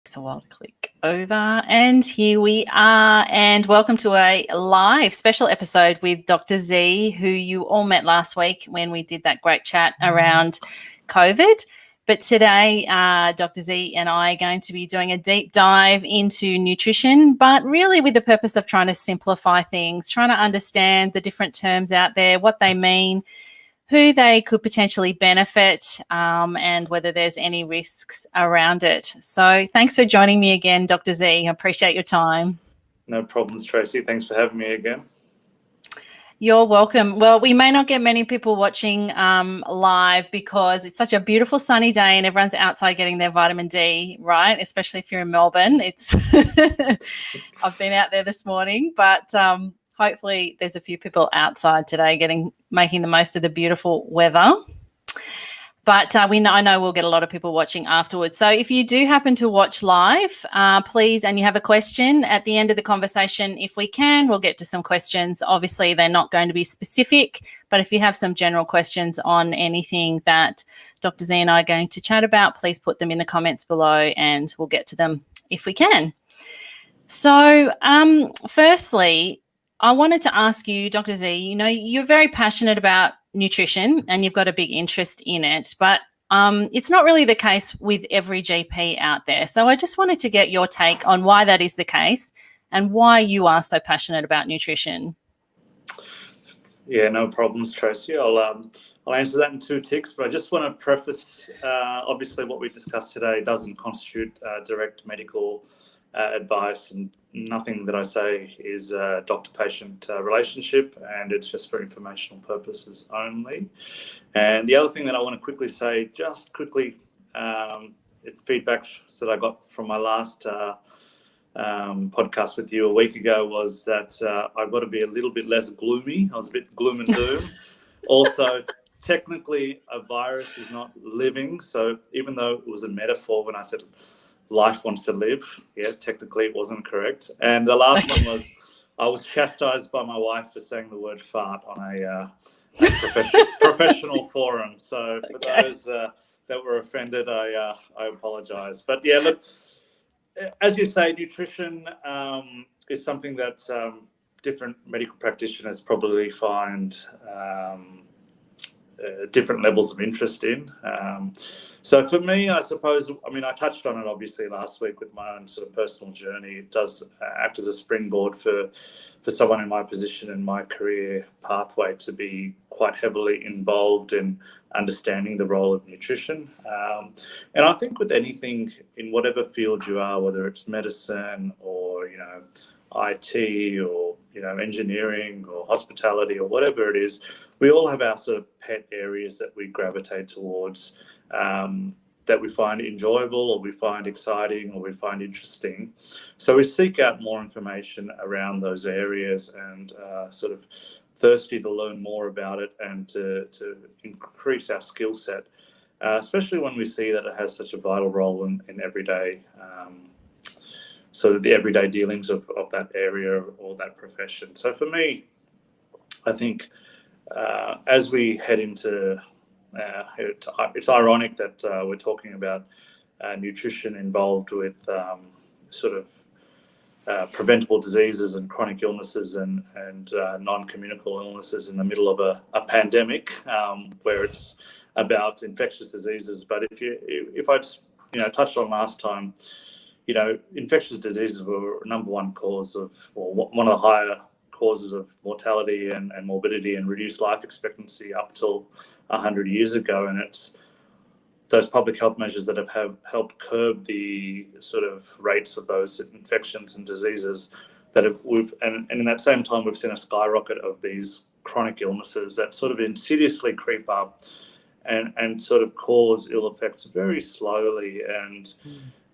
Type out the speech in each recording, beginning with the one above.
Takes a while to click over, and here we are, and welcome to a live special episode with Dr. Zee, who you all met last week when we did that great chat around COVID. But today, Dr. Zee and I are going to be doing a deep dive into nutrition, but really with the purpose of trying to simplify things, trying to understand the different terms out there, what they mean, who they could potentially benefit, and whether there's any risks around it. So thanks for joining me again, Dr. Zee. I appreciate your time. No problems, Tracy. Thanks for having me again. You're welcome. Well, we may not get many people watching live because it's such a beautiful sunny day and everyone's outside getting their vitamin D, right? Especially if you're in Melbourne. It's I've been out there this morning, but hopefully there's a few people outside today making the most of the beautiful weather. But I know we'll get a lot of people watching afterwards. So if you do happen to watch live, please, and you have a question at the end of the conversation, if we can, we'll get to some questions. Obviously, they're not going to be specific, but if you have some general questions on anything that Dr. Zee and I are going to chat about, please put them in the comments below and we'll get to them if we can. So firstly, I wanted to ask you, Dr. Zee, you're very passionate about nutrition and you've got a big interest in it, but it's not really the case with every GP out there. So I just wanted to get your take on why that is the case and why you are so passionate about nutrition. Yeah, no problems, Tracy. I'll answer that in two ticks, but I just want to preface, obviously what we discussed today doesn't constitute direct medical advice, and nothing that I say is a doctor-patient relationship, and it's just for informational purposes only. And the other thing that I want to quickly say, feedback that I got from my last podcast with you a week ago was that I've got to be a little bit less gloomy. I was a bit gloom and doom. Also, technically, a virus is not living, so even though it was a metaphor when I said life wants to live. Yeah, technically it wasn't correct. And the last one was I was chastised by my wife for saying the word fart on a professional forum. So for those that were offended, I apologize. But yeah, look, as you say, nutrition is something that different medical practitioners probably find different levels of interest in. So for me, I suppose, I touched on it obviously last week with my own sort of personal journey. It does act as a springboard for someone in my position in my career pathway to be quite heavily involved in understanding the role of nutrition. And I think with anything in whatever field you are, whether it's medicine or, IT or, engineering or hospitality or whatever it is, we all have our sort of pet areas that we gravitate towards, that we find enjoyable or we find exciting or we find interesting. So we seek out more information around those areas and sort of thirsty to learn more about it and to increase our skill set, especially when we see that it has such a vital role in everyday, so the everyday dealings of that area or that profession. So for me, I think as we head into, it's ironic that we're talking about nutrition involved with sort of preventable diseases and chronic illnesses and non-communicable illnesses in the middle of a pandemic, where it's about infectious diseases. But if I just touched on last time, infectious diseases were number one cause of, or one of the higher causes of mortality and morbidity and reduced life expectancy up till 100 years ago. And it's those public health measures that have helped curb the sort of rates of those infections and diseases that and in that same time, we've seen a skyrocket of these chronic illnesses that sort of insidiously creep up and sort of cause ill effects very slowly. And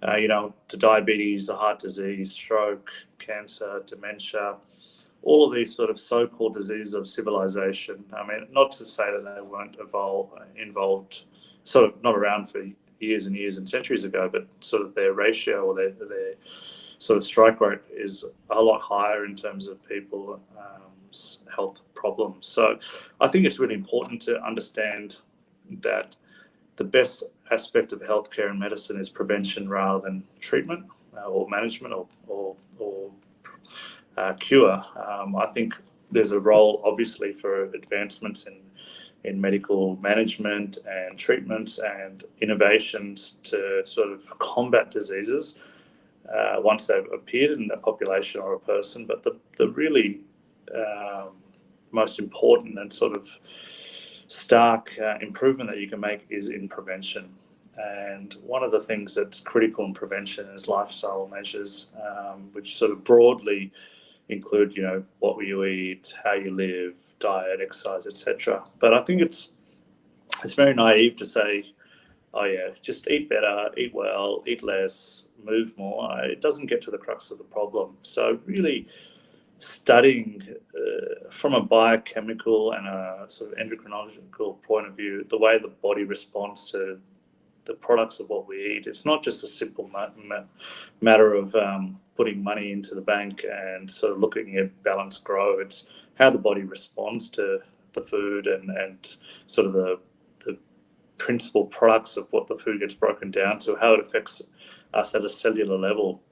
the diabetes, the heart disease, stroke, cancer, dementia, all of these sort of so-called diseases of civilization. Not to say that they weren't involved, sort of not around for years and years and centuries ago, but sort of their ratio or their sort of strike rate is a lot higher in terms of people's health problems. So I think it's really important to understand that the best aspect of healthcare and medicine is prevention rather than treatment or management or cure. I think there's a role, obviously, for advancements in medical management and treatments and innovations to sort of combat diseases once they've appeared in a population or a person. But the really most important and sort of stark improvement that you can make is in prevention. And one of the things that's critical in prevention is lifestyle measures, which sort of broadly include, you know, what you eat, how you live, diet, exercise, etc. But I think it's very naive to say, oh yeah, just eat better, eat well, eat less, move more. It doesn't get to the crux of the problem. So really studying from a biochemical and a sort of endocrinological point of view, the way the body responds to the products of what we eat. It's not just a simple matter of putting money into the bank and sort of looking at balance grow. It's how the body responds to the food and sort of the principal products of what the food gets broken down to, how it affects us at a cellular level.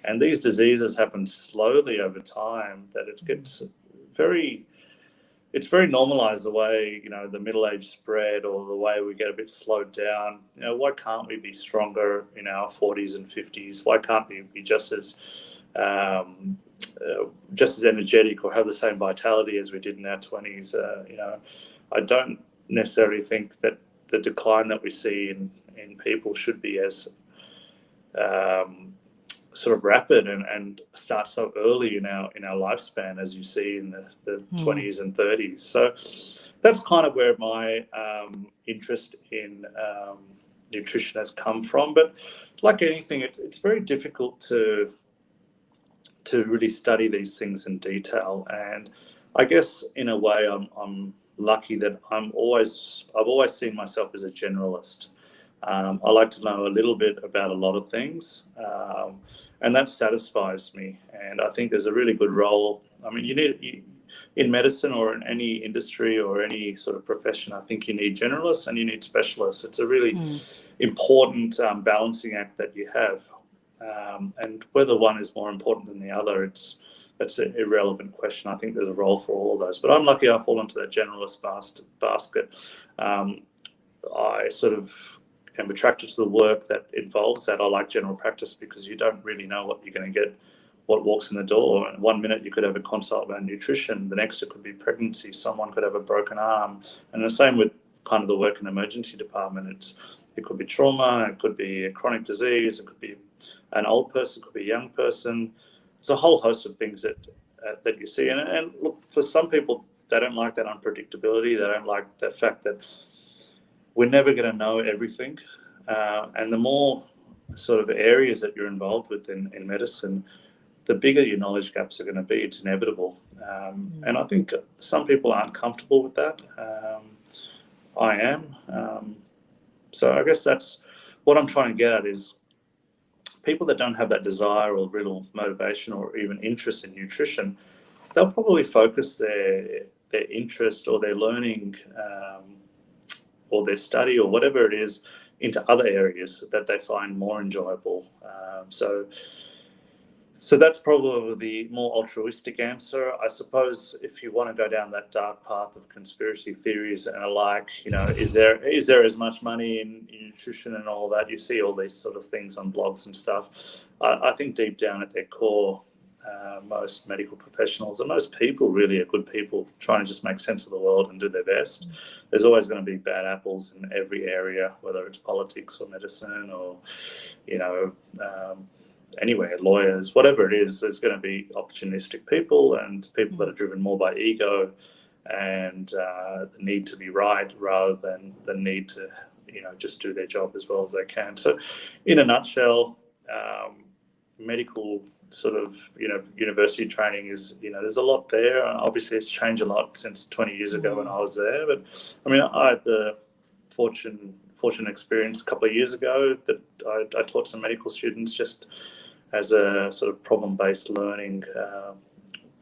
And these diseases happen slowly over time, that it gets it's very normalized the way, you know, the middle age spread or the way we get a bit slowed down. You know, why can't we be stronger in our 40s and 50s? Why can't we be just as energetic or have the same vitality as we did in our 20s? You know, I don't necessarily think that the decline that we see in people should be as sort of rapid and start so early in our lifespan as you see in the 20s and 30s. So that's kind of where my interest in nutrition has come from. But like anything, it's very difficult to really study these things in detail. And I guess in a way I'm lucky that I've always seen myself as a generalist. I like to know a little bit about a lot of things, and that satisfies me. And I think there's a really good role. I mean, in medicine or in any industry or any sort of profession, I think you need generalists and you need specialists. It's a really important balancing act that you have. And whether one is more important than the other, that's an irrelevant question. I think there's a role for all of those. But I'm lucky I fall into that generalist basket. I sort of am attracted to the work that involves that. I like general practice because you don't really know what you're going to get, what walks in the door. And 1 minute you could have a consult about nutrition, the next it could be pregnancy, someone could have a broken arm. And the same with kind of the work in the emergency department. It could be trauma, it could be a chronic disease, it could be an old person, it could be a young person. There's a whole host of things that you see. And look, for some people, they don't like that unpredictability. They don't like the fact that we're never going to know everything. And the more sort of areas that you're involved with in medicine, the bigger your knowledge gaps are going to be. It's inevitable. And I think some people aren't comfortable with that. I am. So I guess that's what I'm trying to get at is people that don't have that desire or real motivation or even interest in nutrition, they'll probably focus their interest or their learning or their study or whatever it is into other areas that they find more enjoyable. So that's probably the more altruistic answer. I suppose if you want to go down that dark path of conspiracy theories and alike, you know, is there as much money in nutrition and all that? You see all these sort of things on blogs and stuff. I think deep down at their core, most medical professionals and most people really are good people trying to just make sense of the world and do their best. There's always going to be bad apples in every area, whether it's politics or medicine or, you know, anywhere, lawyers, whatever it is, there's going to be opportunistic people and people that are driven more by ego and the need to be right rather than the need to, you know, just do their job as well as they can. So in a nutshell, medical sort of, you know, university training is, you know, there's a lot there. Obviously it's changed a lot since 20 years ago when I was there. But I mean, I had the fortunate experience a couple of years ago that I taught some medical students just as a sort of problem-based learning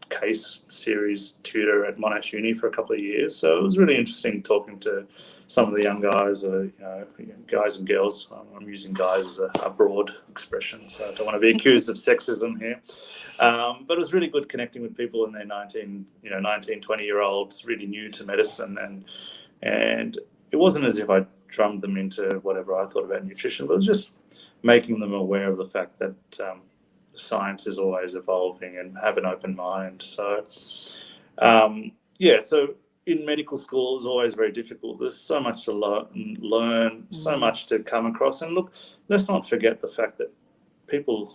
case series tutor at Monash Uni for a couple of years. So it was really interesting talking to some of the young guys, guys and girls. I'm using guys as a broad expression, so I don't want to be accused of sexism here. But it was really good connecting with people in their 19, 20-year-olds, really new to medicine, and it wasn't as if I drummed them into whatever I thought about nutrition, but it was just making them aware of the fact that science is always evolving and have an open mind. So, so in medical school, it's always very difficult. There's so much to learn, so much to come across. And look, let's not forget the fact that people,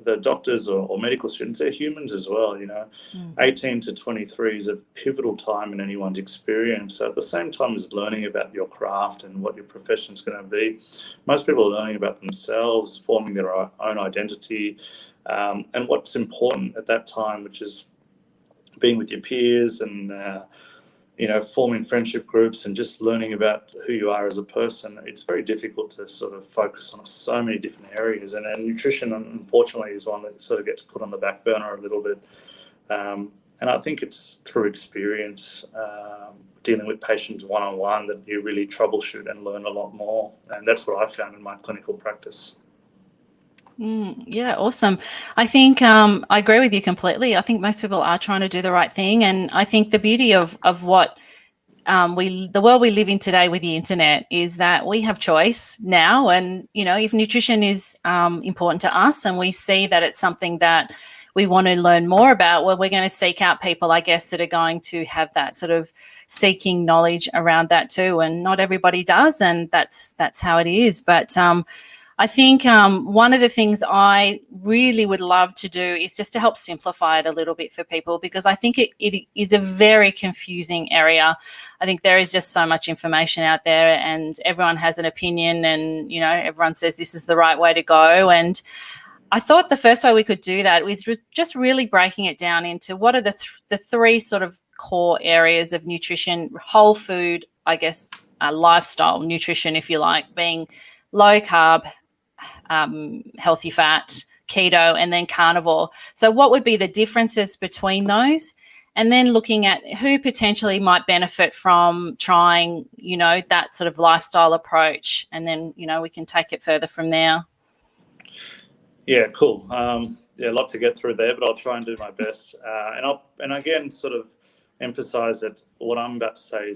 the doctors or medical students, they're humans as well. 18 to 23 is a pivotal time in anyone's experience. So at the same time as learning about your craft and what your profession is going to be, most people are learning about themselves, forming their own identity, and what's important at that time, which is being with your peers and forming friendship groups and just learning about who you are as a person. It's very difficult to sort of focus on so many different areas, and nutrition, unfortunately, is one that sort of gets put on the back burner a little bit. And I think it's through experience, dealing with patients one-on-one, that you really troubleshoot and learn a lot more. And that's what I found in my clinical practice. Yeah, awesome. I think I agree with you completely. I think most people are trying to do the right thing, and I think the beauty of what the world we live in today with the internet is that we have choice now. And if nutrition is important to us, and we see that it's something that we want to learn more about, well, we're going to seek out people, I guess, that are going to have that sort of seeking knowledge around that too. And not everybody does, and that's how it is. But I think one of the things I really would love to do is just to help simplify it a little bit for people, because I think it is a very confusing area. I think there is just so much information out there, and everyone has an opinion, and everyone says this is the right way to go. And I thought the first way we could do that was just really breaking it down into what are the three sort of core areas of nutrition: whole food, I guess, lifestyle nutrition, if you like, being low carb, healthy fat, keto, and then carnivore. So what would be the differences between those? And then looking at who potentially might benefit from trying, that sort of lifestyle approach. And then, we can take it further from there. Yeah, cool. A lot to get through there, but I'll try and do my best. And again, sort of emphasize that what I'm about to say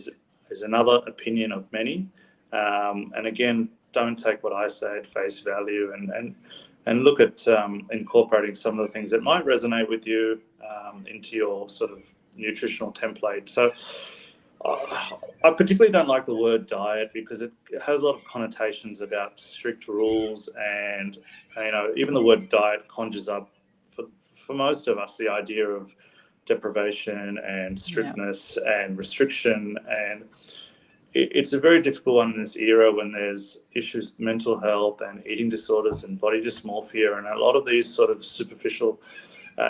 is another opinion of many. And again, don't take what I say at face value, and look at incorporating some of the things that might resonate with you into your sort of nutritional template. So I particularly don't like the word diet, because it has a lot of connotations about strict rules, and even the word diet conjures up for most of us the idea of deprivation and strictness and restriction, and it's a very difficult one in this era when there's issues with mental health and eating disorders and body dysmorphia and a lot of these sort of superficial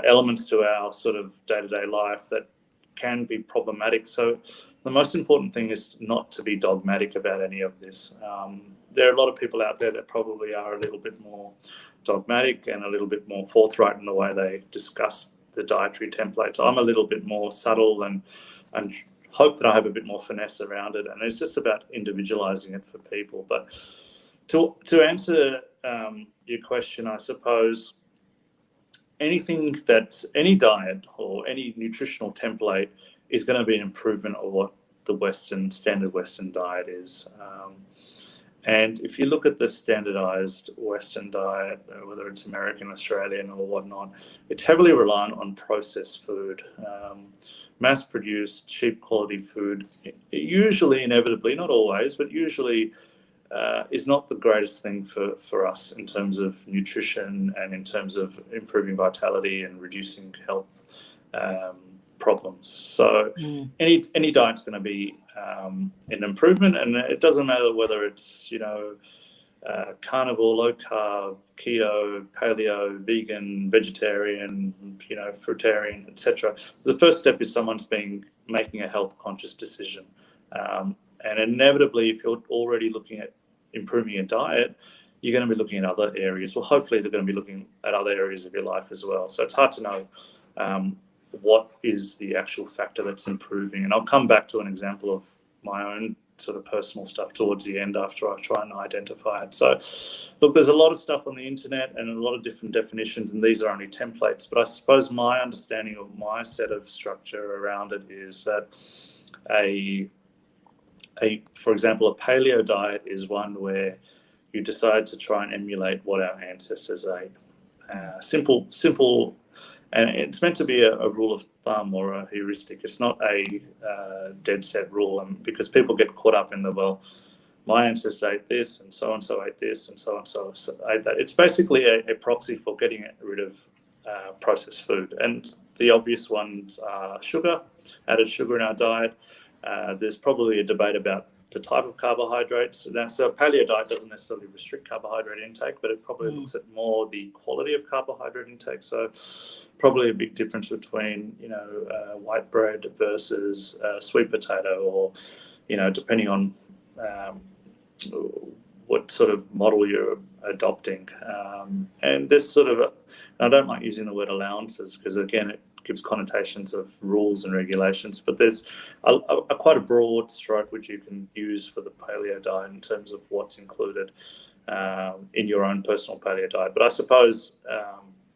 elements to our sort of day-to-day life that can be problematic. So the most important thing is not to be dogmatic about any of this. There are a lot of people out there that probably are a little bit more dogmatic and a little bit more forthright in the way they discuss the dietary templates. I'm a little bit more subtle and hope that I have a bit more finesse around it, and it's just about individualizing it for people. But to answer your question, I suppose any diet or any nutritional template is going to be an improvement of what the standard Western diet is. And if you look at the standardized Western diet, whether it's American, Australian or whatnot, it's heavily reliant on processed food. Mass-produced, cheap quality food, usually, inevitably, not always, but usually is not the greatest thing for us in terms of nutrition and in terms of improving vitality and reducing health problems. So any diet's going to be an improvement, and it doesn't matter whether it's carnivore, low carb, keto, paleo, vegan, vegetarian, fruitarian, etc. The first step is someone's making a health conscious decision, and inevitably, if you're already looking at improving your diet, you're going to be looking at other areas. Well, hopefully, they're going to be looking at other areas of your life as well. So it's hard to know what is the actual factor that's improving. And I'll come back to an example of my own sort of personal stuff towards the end after I try and identify it. So, look, there's a lot of stuff on the internet and a lot of different definitions, and these are only templates. But I suppose my understanding of my set of structure around it is that for example, a paleo diet is one where you decide to try and emulate what our ancestors ate. Simple, and it's meant to be a rule of thumb or a heuristic. It's not a dead set rule, and because people get caught up in the, well, my ancestor ate this, and so ate this, and so ate that. It's basically a proxy for getting rid of processed food, and the obvious ones are sugar, added sugar in our diet. There's probably a debate about the type of carbohydrates. So a paleo diet doesn't necessarily restrict carbohydrate intake, but it probably looks at more the quality of carbohydrate intake. So probably a big difference between, white bread versus sweet potato, or, depending on what sort of model you're adopting. And this sort of, I don't like using the word allowances because, again, it gives connotations of rules and regulations, but there's quite a broad stroke which you can use for the paleo diet in terms of what's included in your own personal paleo diet. But I suppose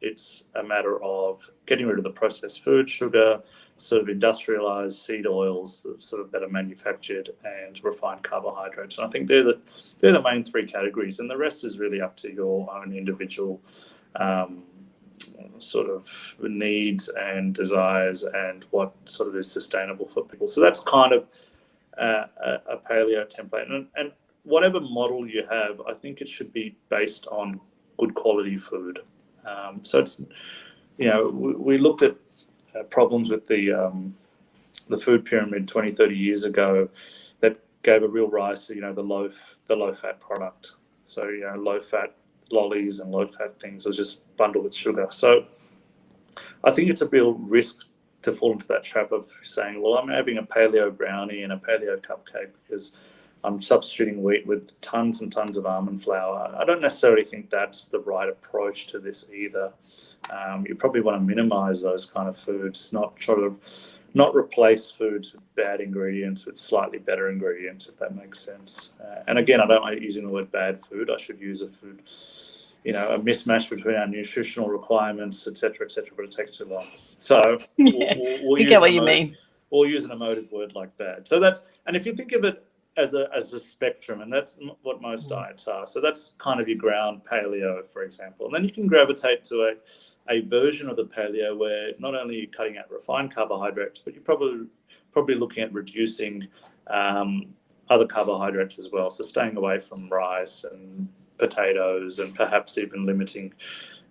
it's a matter of getting rid of the processed food, sugar, sort of industrialized seed oils that are manufactured, and refined carbohydrates. And I think they're the main three categories, and the rest is really up to your own individual sort of needs and desires and what sort of is sustainable for people. So that's kind of a paleo template. And whatever model you have, I think it should be based on good quality food. So it's, we looked at problems with the food pyramid 20, 30 years ago that gave a real rise to, the low fat product. So, low fat lollies and low fat things are just bundled with sugar. So I think it's a real risk to fall into that trap of saying, well, I'm having a paleo brownie and a paleo cupcake because I'm substituting wheat with tons and tons of almond flour. I don't necessarily think that's the right approach to this either. You probably want to minimize those kind of foods, not replace foods with bad ingredients with slightly better ingredients, if that makes sense. And again, I don't like using the word bad food. I should use a food, a mismatch between our nutritional requirements, et cetera, but it takes too long. So we'll get what you mean. We'll use an emotive word like bad. So and if you think of it as a spectrum, and that's what most diets are. So that's kind of your ground paleo, for example. And then you can gravitate to a version of the paleo where not only are you cutting out refined carbohydrates, but you're probably looking at reducing other carbohydrates as well. So staying away from rice and potatoes, and perhaps even limiting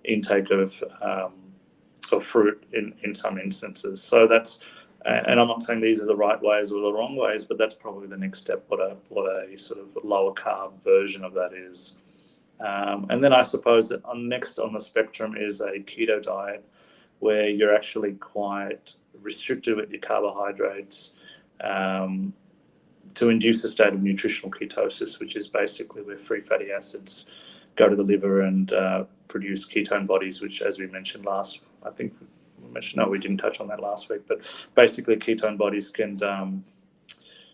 intake of fruit in some instances. So that's, and I'm not saying these are the right ways or the wrong ways, but that's probably the next step, what a sort of lower carb version of that is. And then I suppose that next on the spectrum is a keto diet, where you're actually quite restricted with your carbohydrates to induce a state of nutritional ketosis, which is basically where free fatty acids go to the liver and produce ketone bodies, which, as we mentioned we didn't touch on that last week, but basically ketone bodies can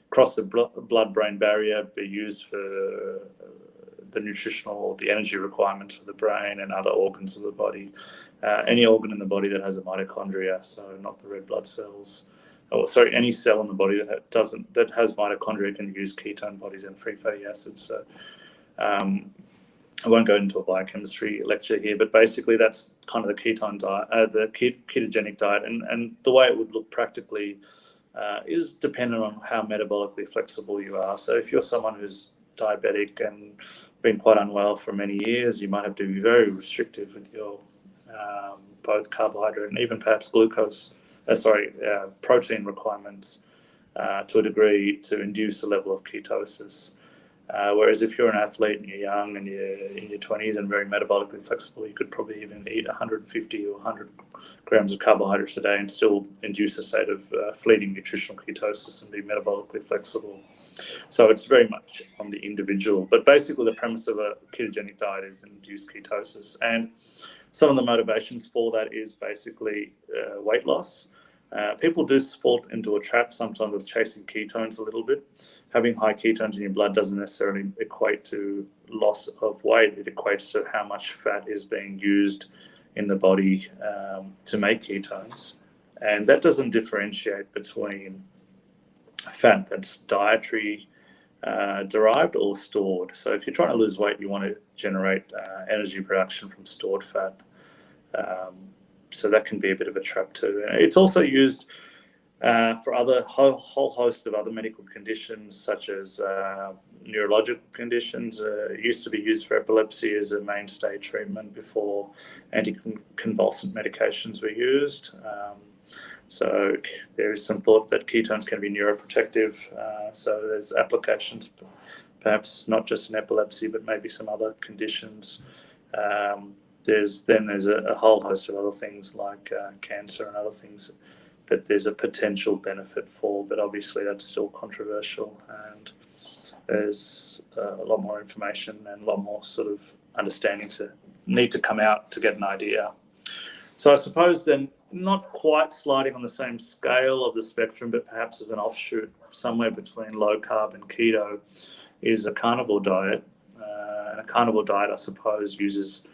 cross the blood-brain barrier, be used for the energy requirements for the brain and other organs of the body. Any organ in the body that has a mitochondria, so not the red blood cells, any cell in the body that has mitochondria can use ketone bodies and free fatty acids. So I won't go into a biochemistry lecture here, but basically that's kind of the ketone diet, the ketogenic diet, and the way it would look practically is dependent on how metabolically flexible you are. So if you're someone who's diabetic and been quite unwell for many years, you might have to be very restrictive with your both carbohydrate and even perhaps protein requirements to a degree to induce a level of ketosis. Whereas if you're an athlete and you're young and you're in your 20s and very metabolically flexible, you could probably even eat 150 or 100 grams of carbohydrates a day and still induce a state of fleeting nutritional ketosis and be metabolically flexible. So it's very much on the individual. But basically the premise of a ketogenic diet is induced ketosis. And some of the motivations for that is basically weight loss. People do fall into a trap sometimes with chasing ketones a little bit. Having high ketones in your blood doesn't necessarily equate to loss of weight. It equates to how much fat is being used in the body to make ketones. And that doesn't differentiate between fat that's dietary derived or stored. So if you're trying to lose weight, you want to generate energy production from stored fat. So that can be a bit of a trap too. It's also used for other whole host of other medical conditions, such as neurological conditions. It used to be used for epilepsy as a mainstay treatment before anticonvulsant medications were used. So there is some thought that ketones can be neuroprotective. So there's applications, perhaps not just in epilepsy, but maybe some other conditions. There's a whole host of other things like cancer and other things that there's a potential benefit for, but obviously that's still controversial, and there's a lot more information and a lot more sort of understanding to need to come out to get an idea. So I suppose then, not quite sliding on the same scale of the spectrum, but perhaps as an offshoot somewhere between low carb and keto, is a carnivore diet. And a carnivore diet, I suppose, uses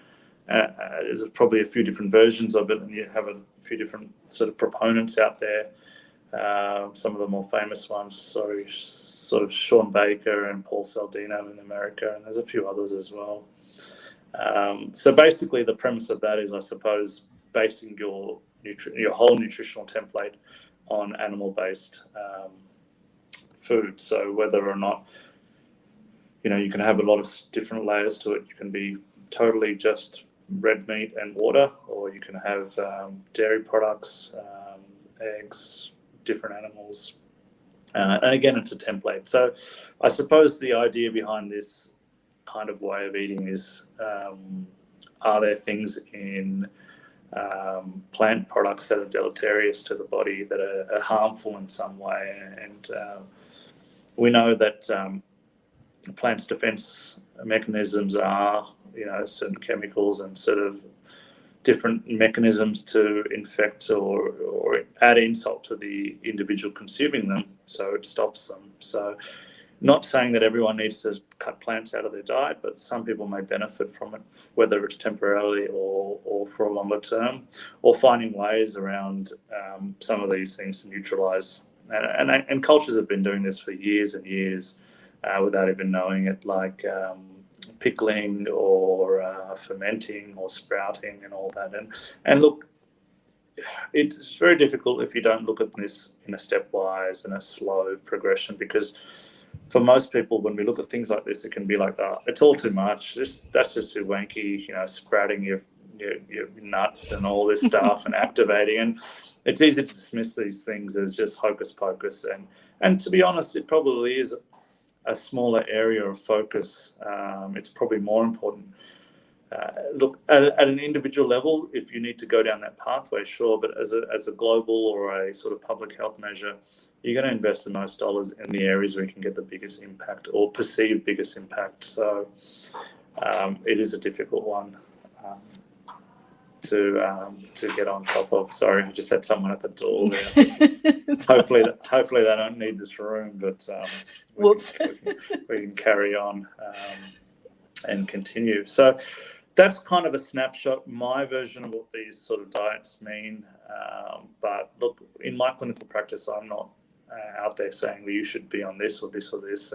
there's probably a few different versions of it, and you have a few different sort of proponents out there. Some of the more famous ones, sort of Sean Baker and Paul Saldino in America, and there's a few others as well. So basically, the premise of that is, I suppose, basing your whole nutritional template on animal-based food. So whether or not you can have a lot of different layers to it. You can be totally just red meat and water, or you can have dairy products, eggs, different animals. And again, it's a template. So I suppose the idea behind this kind of way of eating is, are there things in plant products that are deleterious to the body, that are harmful in some way? And we know that plants' defense mechanisms are, certain chemicals and sort of different mechanisms to infect or add insult to the individual consuming them, so it stops them. So not saying that everyone needs to cut plants out of their diet, but some people may benefit from it, whether it's temporarily or for a longer term, or finding ways around some of these things to neutralize. And cultures have been doing this for years and years without even knowing it, like pickling or fermenting or sprouting and all that. And look, it's very difficult if you don't look at this in a stepwise and a slow progression, because for most people, when we look at things like this, it can be like, it's all too much. That's just too wanky, sprouting your nuts and all this stuff and activating. And it's easy to dismiss these things as just hocus pocus. And to be honest, it probably is a smaller area of focus. It's probably more important. Look, at an individual level, if you need to go down that pathway, sure, but as a global or a sort of public health measure, you're going to invest the most dollars in the areas where you can get the biggest impact or perceived biggest impact. So it is a difficult one to get on top of. Sorry, I just had someone at the door there. hopefully they don't need this room, but we can carry on and continue. So that's kind of a snapshot, my version of what these sort of diets mean. But look, in my clinical practice, I'm not out there saying, well, you should be on this or this or this.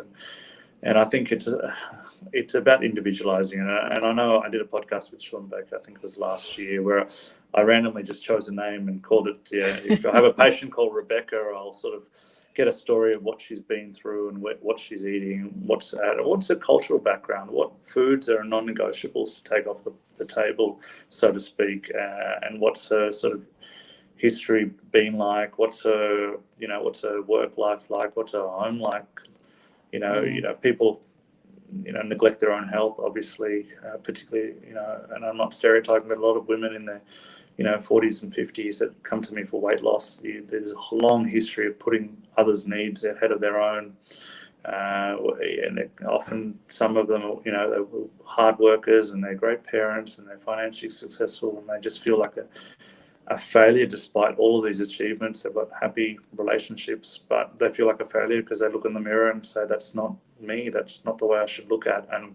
And I think it's about individualizing. And I know I did a podcast with Sean Baker, I think it was last year, where I randomly just chose a name and called it, if I have a patient called Rebecca, I'll sort of get a story of what she's been through and what she's eating, what's her cultural background, what foods are non-negotiables to take off the table, so to speak, and what's her sort of history been like, what's her work life like, what's her home like. People neglect their own health, obviously, particularly, and I'm not stereotyping, but a lot of women in their 40s and 50s that come to me for weight loss, there's a long history of putting others' needs ahead of their own, and often some of them they're hard workers and they're great parents and they're financially successful, and they just feel like a failure despite all of these achievements. They've got happy relationships, but they feel like a failure because they look in the mirror and say, that's not me, that's not the way I should look at. And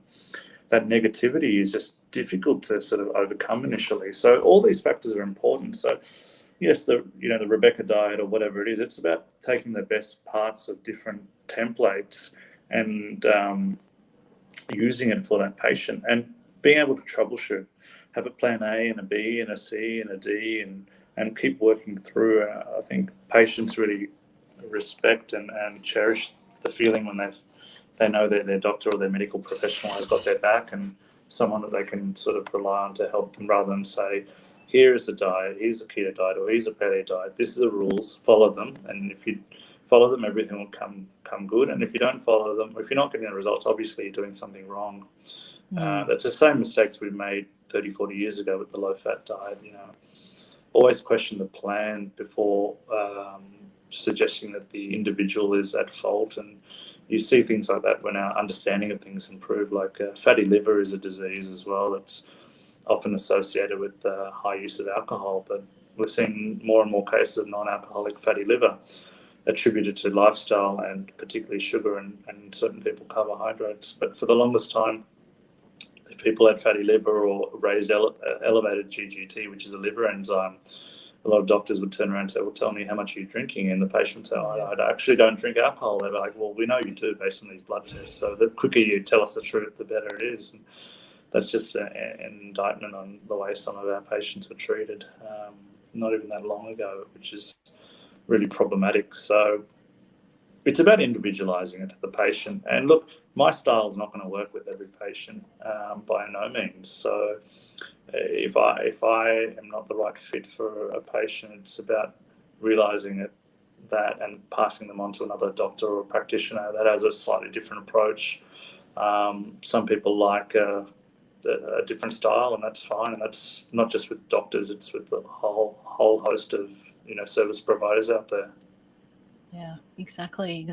that negativity is just difficult to sort of overcome initially. So all these factors are important. So yes, the Rebecca diet or whatever it is, it's about taking the best parts of different templates and using it for that patient and being able to troubleshoot, have a plan A and a B and a C and a D and keep working through. I think patients really respect and cherish the feeling when they know that their doctor or their medical professional has got their back and someone that they can sort of rely on to help them, rather than say, here is a diet, here's a keto diet, or here's a paleo diet. This is the rules, follow them. And if you follow them, everything will come good. And if you don't follow them, or if you're not getting the results, obviously you're doing something wrong. That's the same mistakes we made 30, 40 years ago with the low-fat diet. Always question the plan before suggesting that the individual is at fault. And you see things like that when our understanding of things improve. Like fatty liver is a disease as well that's often associated with high use of alcohol, but we're seeing more and more cases of non-alcoholic fatty liver attributed to lifestyle and particularly sugar and certain people carbohydrates. But for the longest time, if people had fatty liver or raised elevated GGT, which is a liver enzyme, a lot of doctors would turn around and say, well, tell me how much are you drinking? And the patient would say, I actually don't drink alcohol. They're like, well, we know you do based on these blood tests. So the quicker you tell us the truth, the better it is. And that's just an indictment on the way some of our patients are treated, not even that long ago, which is really problematic. So it's about individualizing it to the patient. And look, my style is not going to work with every patient by no means. So if I am not the right fit for a patient, it's about realizing that and passing them on to another doctor or practitioner that has a slightly different approach. Some people like a different style, and that's fine. And that's not just with doctors; it's with the whole host of service providers out there. Yeah, exactly.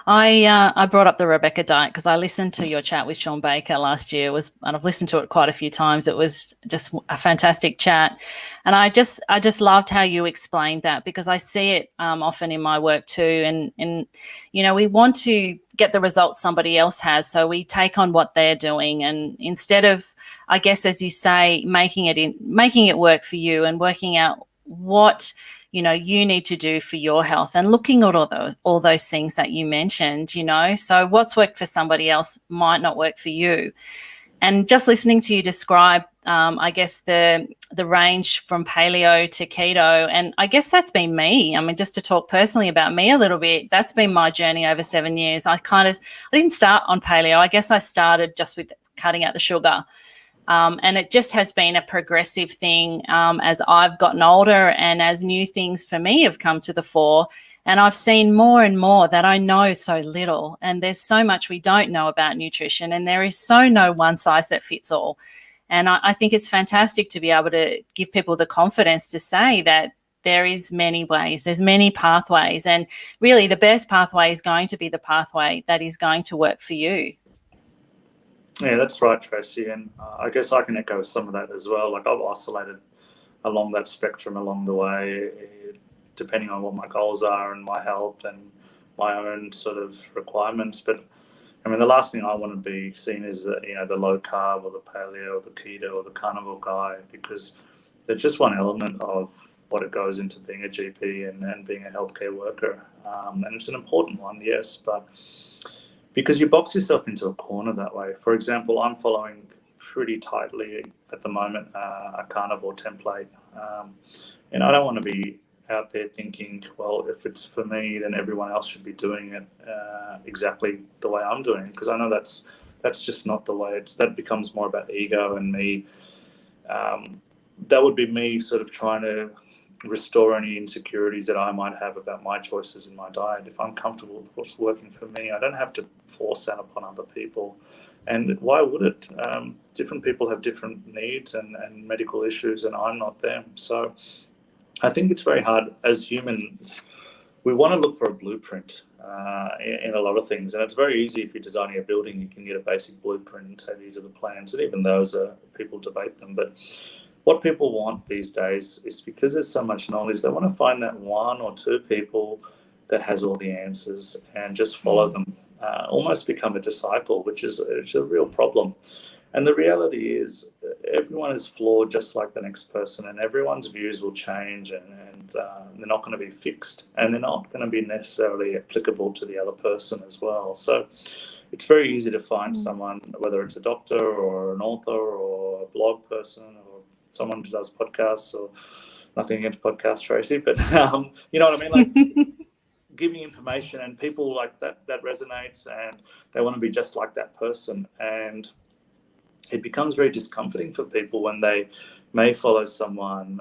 I brought up the Rebecca diet because I listened to your chat with Sean Baker last year. And I've listened to it quite a few times. It was just a fantastic chat, and I just loved how you explained that, because I see it often in my work too. And we want to get the results somebody else has, so we take on what they're doing, and instead of, I guess, as you say, making it work for you and working out what you need to do for your health, and looking at all those things that you mentioned, so what's worked for somebody else might not work for you. And just listening to you describe, I guess, the range from paleo to keto, and I guess that's been me. I mean, just to talk personally about me a little bit, that's been my journey over 7 years. I didn't start on paleo. I guess I started just with cutting out the sugar. And it just has been a progressive thing as I've gotten older and as new things for me have come to the fore. And I've seen more and more that I know so little. And there's so much we don't know about nutrition. And there is no one size that fits all. And I think it's fantastic to be able to give people the confidence to say that there is many ways, there's many pathways. And really the best pathway is going to be the pathway that is going to work for you. Yeah, that's right, Tracy. And I guess I can echo some of that as well. Like, I've oscillated along that spectrum along the way, depending on what my goals are and my health and my own sort of requirements. But I mean, the last thing I want to be seen is the low carb or the paleo or the keto or the carnivore guy, because there's just one element of what it goes into being a GP and being a healthcare worker. And it's an important one, yes, but because you box yourself into a corner that way. For example, I'm following pretty tightly at the moment a carnivore template. And I don't want to be out there thinking, well, if it's for me, then everyone else should be doing it exactly the way I'm doing, because I know that's just not the way. That becomes more about ego and me. That would be me sort of trying to restore any insecurities that I might have about my choices in my diet. If I'm comfortable with what's working for me, I don't have to force that upon other people. And why would it? Different people have different needs and medical issues, and I'm not them. So I think it's very hard as humans. We want to look for a blueprint in a lot of things. And it's very easy if you're designing a building, you can get a basic blueprint and say these are the plans. And even those people debate them. But what people want these days is, because there's so much knowledge, they want to find that one or two people that has all the answers and just follow them, almost become a disciple, which is a real problem. And the reality is everyone is flawed just like the next person, and everyone's views will change, and they're not going to be fixed, and they're not going to be necessarily applicable to the other person as well. So it's very easy to find someone, whether it's a doctor or an author or a blog person or someone who does podcasts, or nothing against podcasts, Tracy, but you know what I mean? Like giving information, and people like that resonates, and they want to be just like that person. And it becomes very discomforting for people when they may follow someone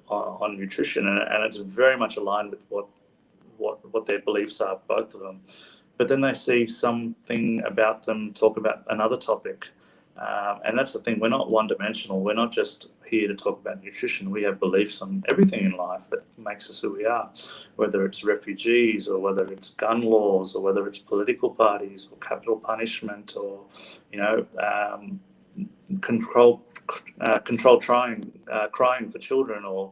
on nutrition, and it's very much aligned with what their beliefs are, both of them. But then they see something about them talk about another topic. And that's the thing, we're not one-dimensional. We're not just here to talk about nutrition. We have beliefs on everything in life that makes us who we are, whether it's refugees or whether it's gun laws or whether it's political parties or capital punishment or, control crying for children, or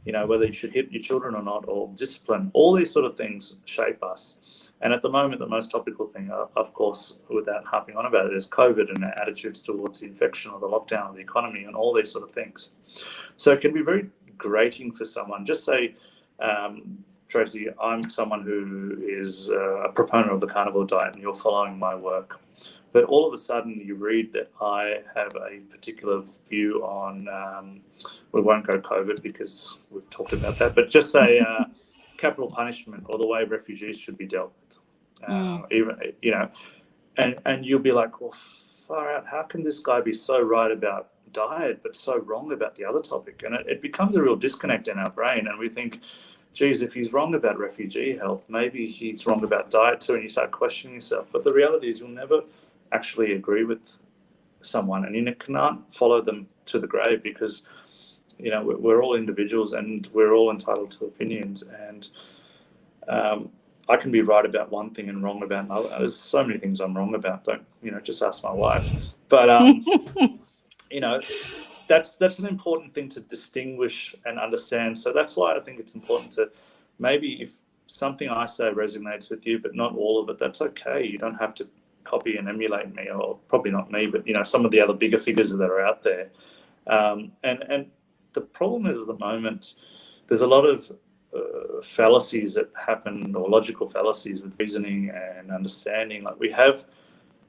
whether you should hit your children or not, or discipline. All these sort of things shape us. And at the moment, the most topical thing, of course, without harping on about it, is COVID and our attitudes towards the infection or the lockdown of the economy and all these sort of things. So it can be very grating for someone. Just say, Tracy, I'm someone who is a proponent of the carnivore diet, and you're following my work. But all of a sudden you read that I have a particular view on, we won't go COVID because we've talked about that, but just say capital punishment or the way refugees should be dealt with. And you'll be like, well, far out, how can this guy be so right about diet but so wrong about the other topic? And it becomes a real disconnect in our brain, and we think, geez, if he's wrong about refugee health, maybe he's wrong about diet too, and you start questioning yourself. But the reality is you'll never actually agree with someone, and you cannot follow them to the grave, because we're all individuals and we're all entitled to opinions, and I can be right about one thing and wrong about another. There's so many things I'm wrong about. Don't just ask my wife. But that's an important thing to distinguish and understand. So that's why I think it's important to, maybe if something I say resonates with you but not all of it, that's okay. You don't have to copy and emulate me, or probably not me, but some of the other bigger figures that are out there. And the problem is, at the moment, there's a lot of fallacies that happen, or logical fallacies with reasoning and understanding. Like, we have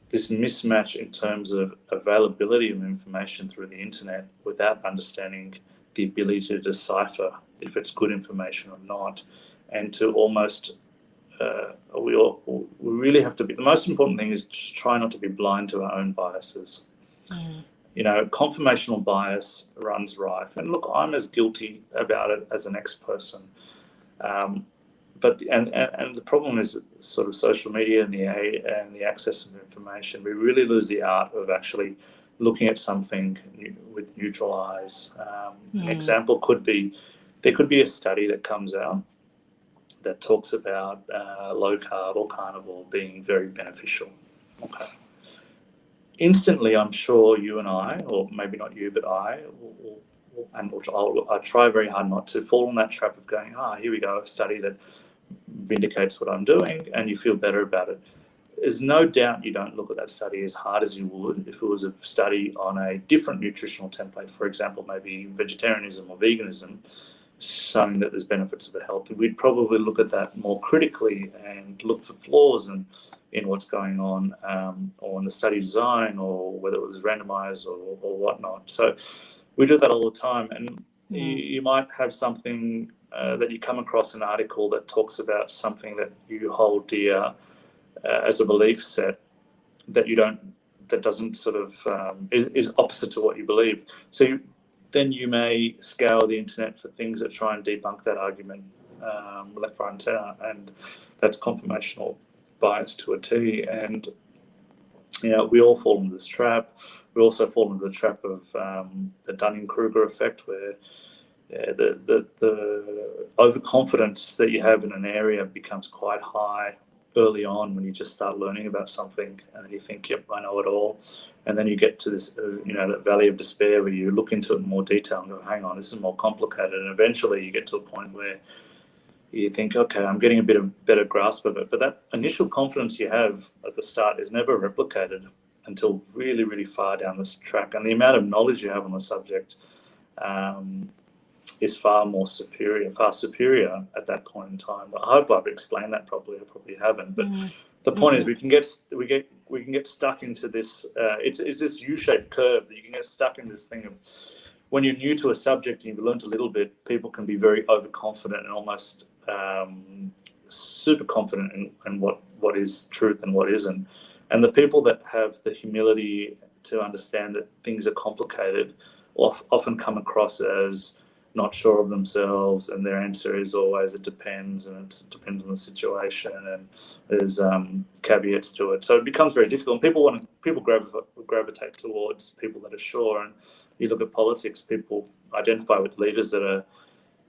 this mismatch in terms of availability of information through the internet without understanding the ability to decipher if it's good information or not, and to almost we really have to be, the most important thing is just try not to be blind to our own biases. Confirmational bias runs rife, and look, I'm as guilty about it as the next person. But the problem is sort of social media and the access of information. We really lose the art of actually looking at something with neutral eyes. An example could be, there could be a study that comes out that talks about low carb or carnivore being very beneficial. Okay. Instantly, I'm sure you and I, or maybe not you, but I'll try very hard not to fall in that trap of going, here we go, a study that vindicates what I'm doing, and you feel better about it. There's no doubt you don't look at that study as hard as you would if it was a study on a different nutritional template, for example, maybe vegetarianism or veganism, showing that there's benefits to the health. We'd probably look at that more critically and look for flaws in what's going on, or in the study design, or whether it was randomized or whatnot. So we do that all the time. And you might have something that you come across, an article that talks about something that you hold dear as a belief set that doesn't sort of is opposite to what you believe. So then you may scour the internet for things that try and debunk that argument, left, right, and centre, and that's confirmational bias to a T. And we all fall into this trap. We also fall into the trap of the Dunning-Kruger effect, where the overconfidence that you have in an area becomes quite high, early on when you just start learning about something and you think, yep, I know it all. And then you get to this, that valley of despair where you look into it in more detail and go, hang on, this is more complicated. And eventually you get to a point where you think, okay, I'm getting a bit of better grasp of it. But that initial confidence you have at the start is never replicated until really, really far down this track. And the amount of knowledge you have on the subject is far superior at that point in time. I hope I've explained that properly. I probably haven't. But the point is, we can get stuck into this. It's this U-shaped curve that you can get stuck in this thing of when you're new to a subject and you've learned a little bit. People can be very overconfident and almost super confident in what is truth and what isn't. And the people that have the humility to understand that things are complicated often come across as not sure of themselves, and their answer is always it depends, and it depends on the situation, and there's caveats to it. So it becomes very difficult. And people gravitate towards people that are sure. And you look at politics, people identify with leaders that are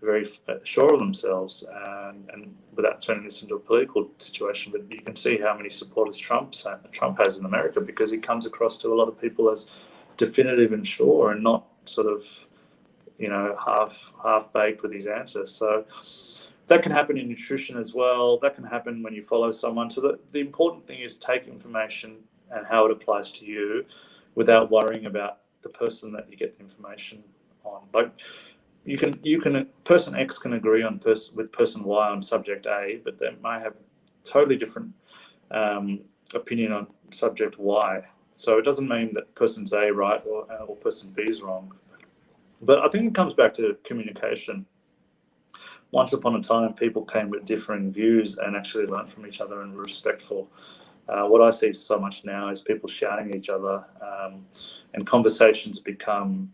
very sure of themselves, and without turning this into a political situation, but you can see how many supporters Trump has in America, because he comes across to a lot of people as definitive and sure, and not sort of half-baked with his answers. So that can happen in nutrition as well. That can happen when you follow someone. So the important thing is take information and how it applies to you without worrying about the person that you get the information on. Like you can person X can agree with person Y on subject A, but they may have totally different opinion on subject Y. So it doesn't mean that person's A right or person B is wrong. But I think it comes back to communication. Once upon a time, people came with differing views and actually learned from each other and were respectful. What I see so much now is people shouting at each other, and conversations become,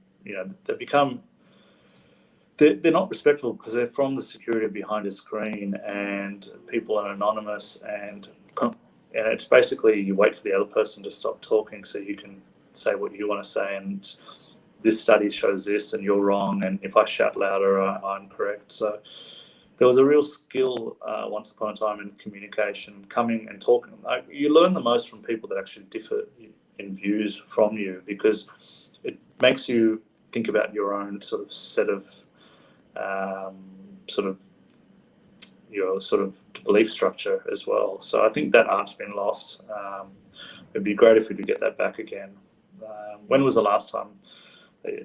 they're not respectful because they're from the security behind a screen, and people are anonymous, and it's basically you wait for the other person to stop talking so you can say what you want to say, and this study shows this and you're wrong, and if I shout louder, I'm correct. So there was a real skill once upon a time in communication, coming and talking. You learn the most from people that actually differ in views from you, because it makes you think about your own sort of set of your sort of belief structure as well. So I think that art's been lost. It'd be great if we could get that back again. When was the last time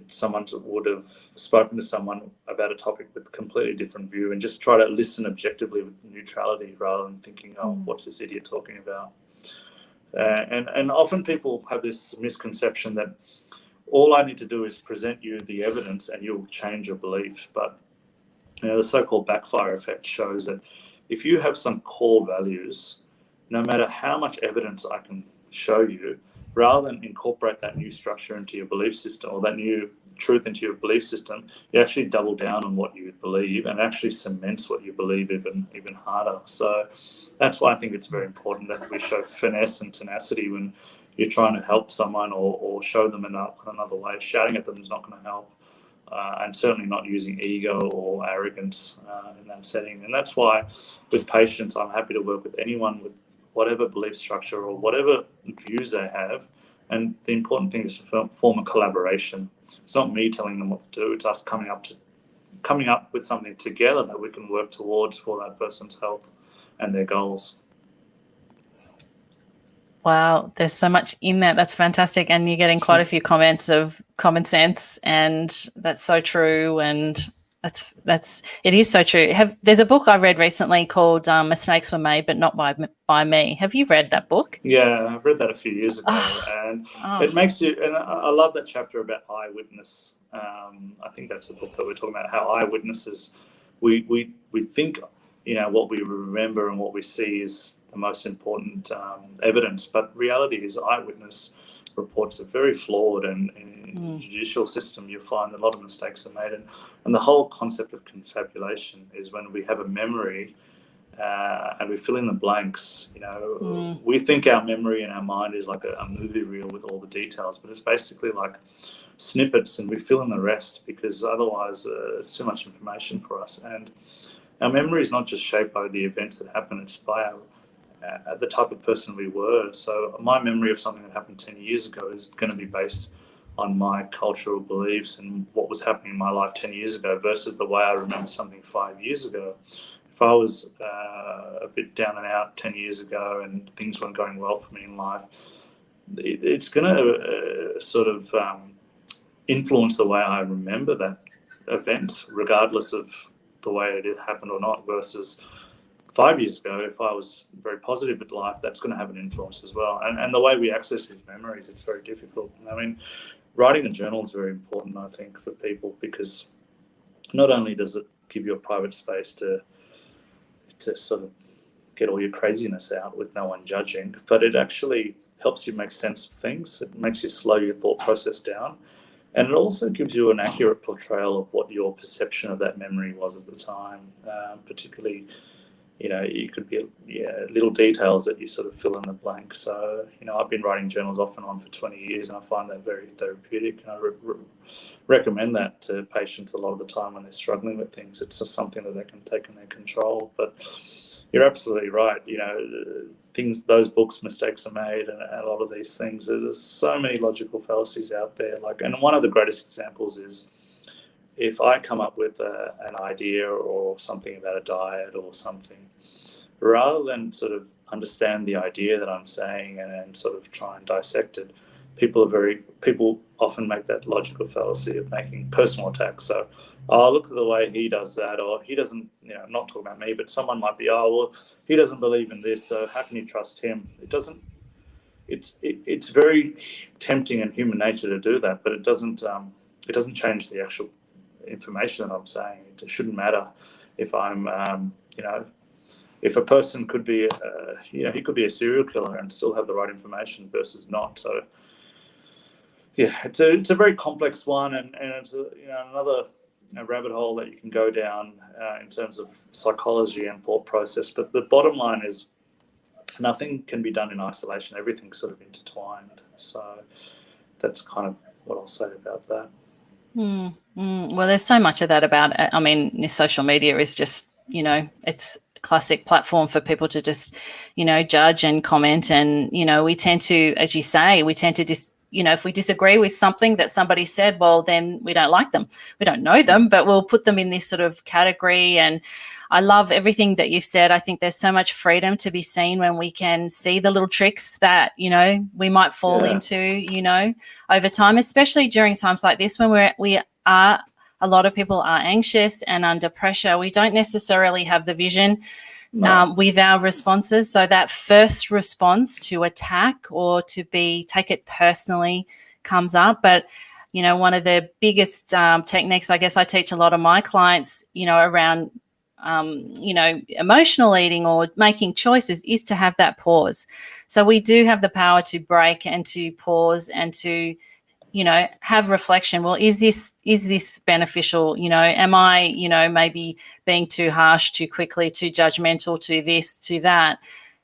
someone would have spoken to someone about a topic with a completely different view and just try to listen objectively with neutrality rather than thinking, oh, what's this idiot talking about? And often people have this misconception that all I need to do is present you the evidence and you'll change your belief. But the so-called backfire effect shows that if you have some core values, no matter how much evidence I can show you, rather than incorporate that new structure into your belief system or that new truth into your belief system, you actually double down on what you believe and actually cements what you believe even harder. So that's why I think it's very important that we show finesse and tenacity when you're trying to help someone or show them another way. Shouting at them is not going to help, and certainly not using ego or arrogance in that setting. And that's why with patients, I'm happy to work with anyone with whatever belief structure or whatever views they have. And the important thing is to form a collaboration. It's not me telling them what to do, it's us coming up with something together that we can work towards for that person's health and their goals. Wow, there's so much in that. That's fantastic. And you're getting quite a few comments of common sense, and that's so true. And it is so true. There's a book I read recently called Mistakes Were Made But Not by Me. Have you read that book? Yeah, I've read that a few years ago, and it makes you, and I love that chapter about eyewitness. I think that's the book that we're talking about, how eyewitnesses, we think, what we remember and what we see is the most important evidence, but reality is eyewitness reports are very flawed, and in the judicial system you'll find a lot of mistakes are made, and the whole concept of confabulation is when we have a memory and we fill in the blanks. We think our memory and our mind is like a movie reel with all the details, but it's basically like snippets, and we fill in the rest because otherwise it's too much information for us. And our memory is not just shaped by the events that happen, it's by the type of person we were. So my memory of something that happened 10 years ago is going to be based on my cultural beliefs and what was happening in my life 10 years ago versus the way I remember something 5 years ago. If I was a bit down and out 10 years ago and things weren't going well for me in life, it's going to sort of influence the way I remember that event, regardless of the way it happened or not, versus 5 years ago, if I was very positive with life, that's going to have an influence as well. And the way we access these memories, it's very difficult. I mean, writing a journal is very important, I think, for people, because not only does it give you a private space to sort of get all your craziness out with no one judging, but it actually helps you make sense of things. It makes you slow your thought process down. And it also gives you an accurate portrayal of what your perception of that memory was at the time, particularly, you could be little details that you sort of fill in the blank. So, I've been writing journals off and on for 20 years, and I find that very therapeutic. And I recommend that to patients a lot of the time when they're struggling with things. It's just something that they can take in their control. But you're absolutely right. Those books, mistakes are made, and a lot of these things. There's so many logical fallacies out there. And one of the greatest examples is, if I come up with an idea or something about a diet or something, rather than sort of understand the idea that I'm saying and sort of try and dissect it, people often make that logical fallacy of making personal attacks. So, look at the way he does that, or he doesn't, I'm not talking about me, but someone might be, he doesn't believe in this, so how can you trust him? It doesn't. It's very tempting in human nature to do that, but it doesn't change the actual information that I'm saying. It shouldn't matter if I'm, if a person could be, he could be a serial killer and still have the right information versus not. So, it's a very complex one, and it's another rabbit hole that you can go down in terms of psychology and thought process. But the bottom line is, nothing can be done in isolation. Everything's sort of intertwined. So that's kind of what I'll say about that. Well, there's so much of that about it. I mean, social media is just, it's a classic platform for people to just, judge and comment. And, we tend to, as you say, if we disagree with something that somebody said, well, then we don't like them. We don't know them, but we'll put them in this sort of category. And I love everything that you've said. I think there's so much freedom to be seen when we can see the little tricks that, we might fall into, over time, especially during times like this when a lot of people are anxious and under pressure. We don't necessarily have the vision with our responses. So that first response to attack or to take it personally comes up. But, one of the biggest techniques, I guess I teach a lot of my clients, around emotional eating or making choices, is to have that pause. So we do have the power to break and to pause and to, have reflection. Well, is this beneficial? Am I, maybe being too harsh, too quickly, too judgmental, to this, to that,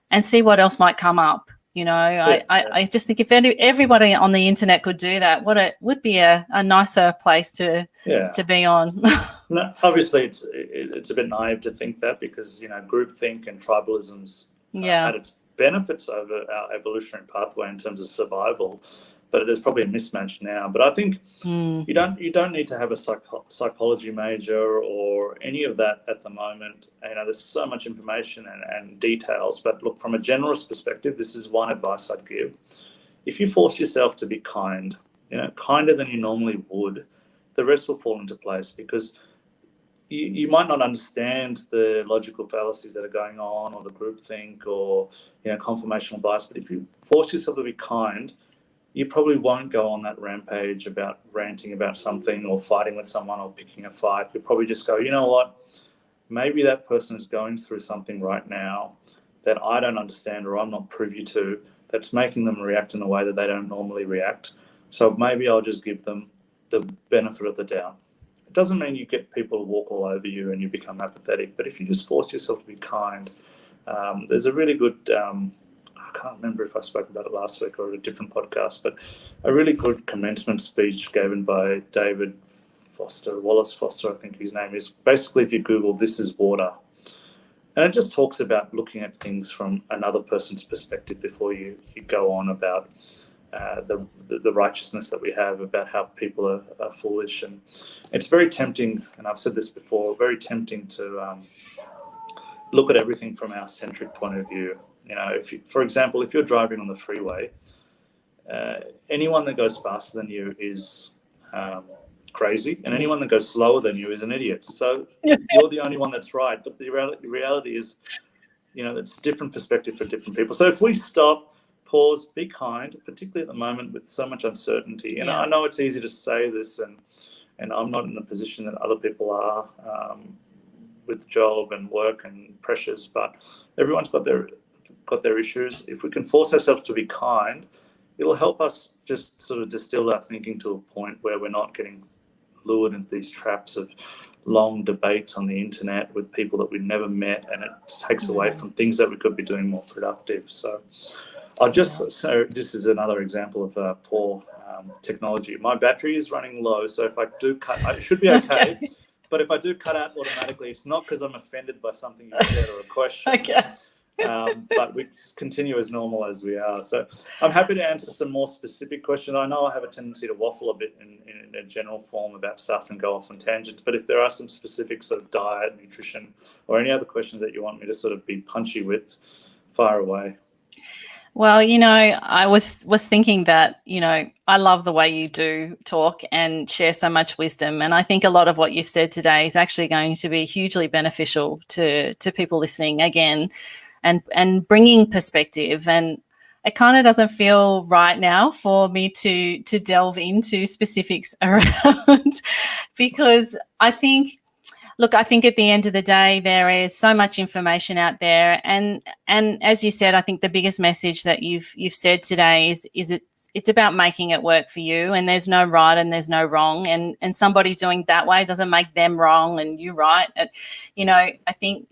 and see what else might come up. I just think if everybody on the internet could do that, it would be a nicer place to be on. No, obviously it's a bit naive to think that, because groupthink and tribalisms had its benefits over our evolutionary pathway in terms of survival, but there's probably a mismatch now. But I think you don't need to have a psychology major or any of that at the moment. There's so much information and details. But look, from a generalist perspective, this is one advice I'd give. If you force yourself to be kind, kinder than you normally would, the rest will fall into place, because you might not understand the logical fallacies that are going on, or the groupthink, or confirmational bias. But if you force yourself to be kind, you probably won't go on that rampage about ranting about something or fighting with someone or picking a fight. You'll probably just go, you know what, maybe that person is going through something right now that I don't understand or I'm not privy to, that's making them react in a way that they don't normally react. So maybe I'll just give them the benefit of the doubt. It doesn't mean you get people to walk all over you and you become apathetic, but if you just force yourself to be kind, there's a really good... I can't remember if I spoke about it last week or at a different podcast, but a really good commencement speech given by David Wallace Foster, I think his name is. Basically, if you Google "this is water," And it just talks about looking at things from another person's perspective before you go on about the righteousness that we have, about how people are foolish. And it's very tempting, and I've said this before, very tempting to look at everything from our centric point of view. You know, for example, if you're driving on the freeway, anyone that goes faster than you is crazy, and anyone that goes slower than you is an idiot. So you're the only one that's right. But the reality is, you know, it's a different perspective for different people. So if we stop, pause, be kind, particularly at the moment with so much uncertainty. And I know it's easy to say this, and I'm not in the position that other people are with job and work and pressures, but everyone's got their issues. If we can force ourselves to be kind, it'll help us just sort of distill our thinking to a point where we're not getting lured into these traps of long debates on the internet with people that we've never met, and it takes away from things that we could be doing more productive. So so this is another example of poor technology. My battery is running low, so if I do cut, it should be okay. But if I do cut out automatically, it's not because I'm offended by something you said or a question. But we continue as normal as we are. So I'm happy to answer some more specific questions. I know I have a tendency to waffle a bit in a general form about stuff and go off on tangents, but if there are some specific sort of diet, nutrition, or any other questions that you want me to sort of be punchy with, fire away. Well, you know, I was thinking that, you know, I love the way you do talk and share so much wisdom. And I think a lot of what you've said today is actually going to be hugely beneficial to people listening again, and bringing perspective. And it kind of doesn't feel right now for me to delve into specifics around because I think at the end of the day, there is so much information out there. And as you said, I think the biggest message that you've said today is it's about making it work for you, and there's no right and there's no wrong. And somebody doing that way doesn't make them wrong and you right. You know, I think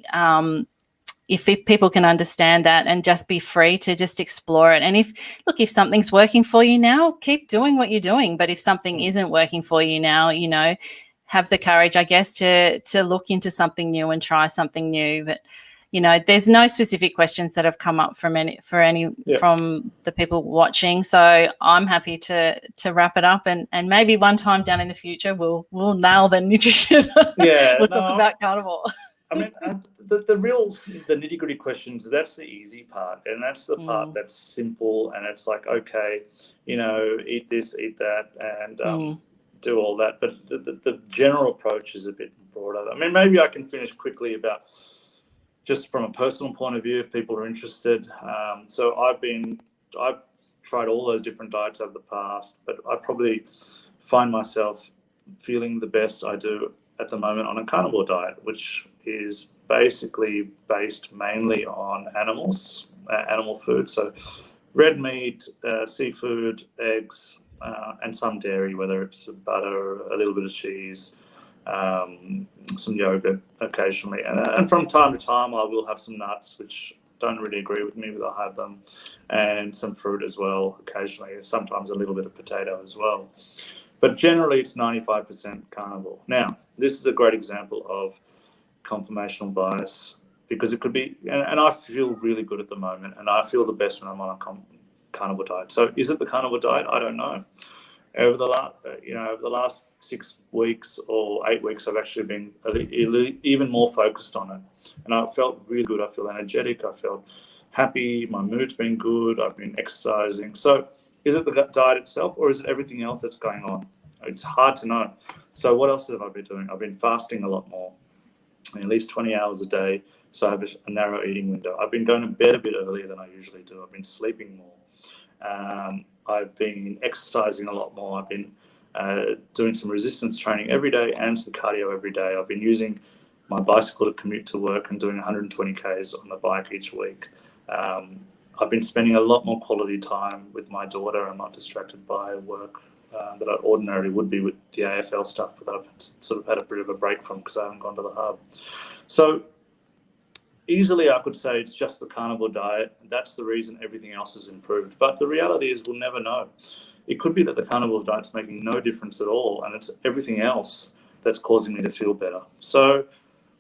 if people can understand that and just be free to just explore it. And if something's working for you now, keep doing what you're doing. But if something isn't working for you now, you know, have the courage, I guess, to look into something new and try something new. But, you know, there's no specific questions that have come up from from the people watching. So I'm happy to wrap it up, and maybe one time down in the future we'll nail the nutrition. We'll talk about carnivore. I mean, the nitty-gritty questions, that's the easy part, and that's the part that's simple, and it's like, okay, you know, eat this, eat that, and do all that. But the general approach is a bit broader. I mean, maybe I can finish quickly about just from a personal point of view if people are interested. So I've tried all those different diets over the past, but I probably find myself feeling the best I do at the moment on a carnivore diet, which is basically based mainly on animal food. So red meat, seafood, eggs, and some dairy, whether it's butter, a little bit of cheese, some yogurt occasionally. And from time to time, I will have some nuts, which don't really agree with me, but I'll have them, and some fruit as well occasionally, sometimes a little bit of potato as well. But generally, it's 95% carnivore. Now, this is a great example of conformational bias, because it could be, and I feel really good at the moment, and I feel the best when I'm on a carnivore diet. So is it the carnivore diet? I don't know. Over the last 6 weeks or 8 weeks, I've actually been even more focused on it, and I felt really good. I feel energetic. I felt happy. My mood's been good. I've been exercising. So is it the diet itself, or is it everything else that's going on? It's hard to know. So what else have I been doing? I've been fasting a lot more, at least 20 hours a day. So I have a narrow eating window. I've been going to bed a bit earlier than I usually do. I've been sleeping more. I've been exercising a lot more. I've been doing some resistance training every day and some cardio every day. I've been using my bicycle to commute to work and doing 120 Ks on the bike each week. I've been spending a lot more quality time with my daughter. I'm not distracted by work that I ordinarily would be with the AFL stuff that I've sort of had a bit of a break from because I haven't gone to the hub. So easily I could say it's just the carnivore diet. That's the reason everything else has improved. But the reality is we'll never know. It could be that the carnivore diet's making no difference at all, and it's everything else that's causing me to feel better. So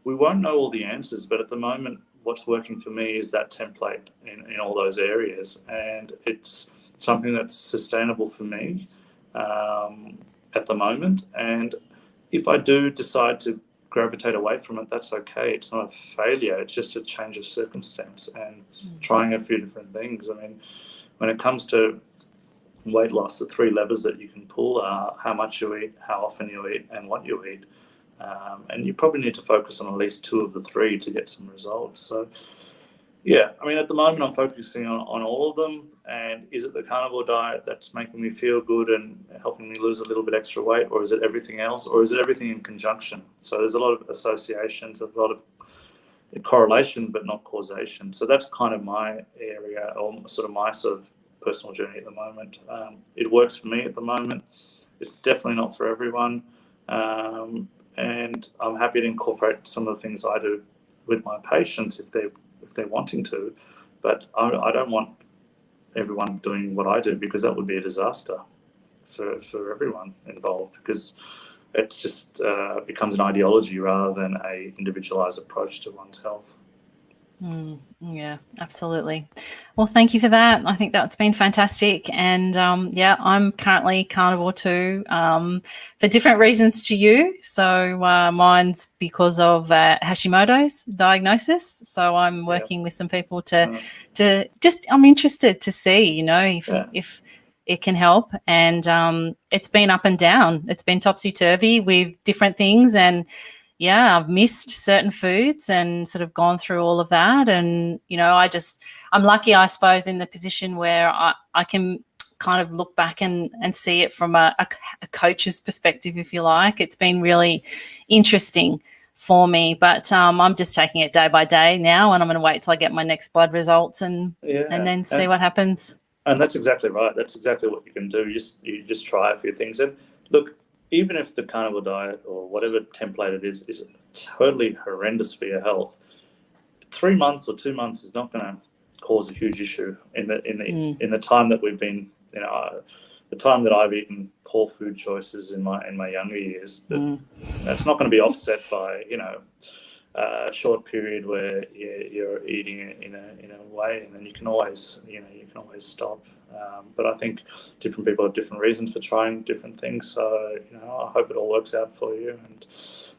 we won't know all the answers, but at the moment what's working for me is that template in all those areas, and it's something that's sustainable for me at the moment. And if I do decide to gravitate away from it, that's okay. It's not a failure. It's just a change of circumstance and trying a few different things. I mean, when it comes to weight loss, the 3 levers that you can pull are how much you eat, how often you eat, and what you eat. And you probably need to focus on at least 2 of the 3 to get some results. So, yeah, I mean, at the moment I'm focusing on all of them. And is it the carnivore diet that's making me feel good and helping me lose a little bit extra weight, or is it everything else, or is it everything in conjunction? So there's a lot of associations, a lot of correlation, but not causation. So that's kind of my area, or my personal journey at the moment. It works for me at the moment. It's definitely not for everyone. And I'm happy to incorporate some of the things I do with my patients if they're wanting to, but I don't want everyone doing what I do, because that would be a disaster for everyone involved, because it just becomes an ideology rather than a individualized approach to one's health. Yeah, absolutely. Well, thank you for that. I think that's been fantastic. And yeah, I'm currently carnivore too, for different reasons to you. So mine's because of Hashimoto's diagnosis. So I'm working with some people to just, I'm interested to see, if it can help. And it's been up and down. It's been topsy-turvy with different things. And yeah, I've missed certain foods and sort of gone through all of that. And, I'm lucky, I suppose, in the position where I can kind of look back and see it from a coach's perspective, if you like. It's been really interesting for me, but I'm just taking it day by day now, and I'm going to wait till I get my next blood results and then see what happens. And that's exactly right. That's exactly what you can do. You just try a few things. And look, even if the carnivore diet or whatever template it is totally horrendous for your health, 3 months or 2 months is not going to cause a huge issue in the time that we've been, the time that I've eaten poor food choices in my younger years. That's not going to be offset by a short period where you're eating it in a way, and then you can always stop. But I think different people have different reasons for trying different things. So, I hope it all works out for you. And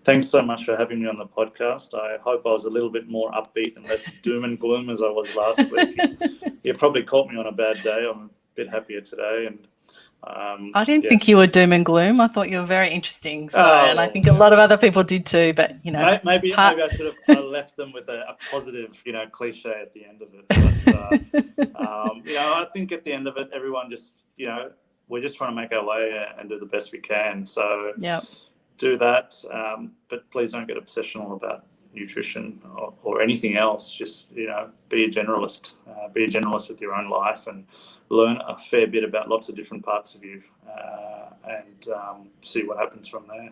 thanks so much for having me on the podcast. I hope I was a little bit more upbeat and less doom and gloom as I was last week. You probably caught me on a bad day. I'm a bit happier today. And I didn't think you were doom and gloom. I thought you were very interesting. So, and I think a lot of other people did too. But maybe I should have left them with a positive, cliche at the end of it. But I think at the end of it, everyone just, we're just trying to make our way and do the best we can. So do that, but please don't get obsessional about nutrition or anything else. Just be a generalist. Be a generalist with your own life and learn a fair bit about lots of different parts of you, and see what happens from there.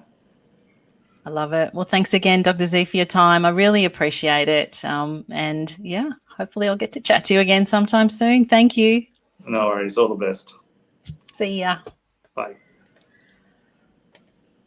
I love it. Well, thanks again, Dr. Zee, for your time. I really appreciate it. And yeah, hopefully I'll get to chat to you again sometime soon. Thank you. No worries. All the best. See ya. Bye.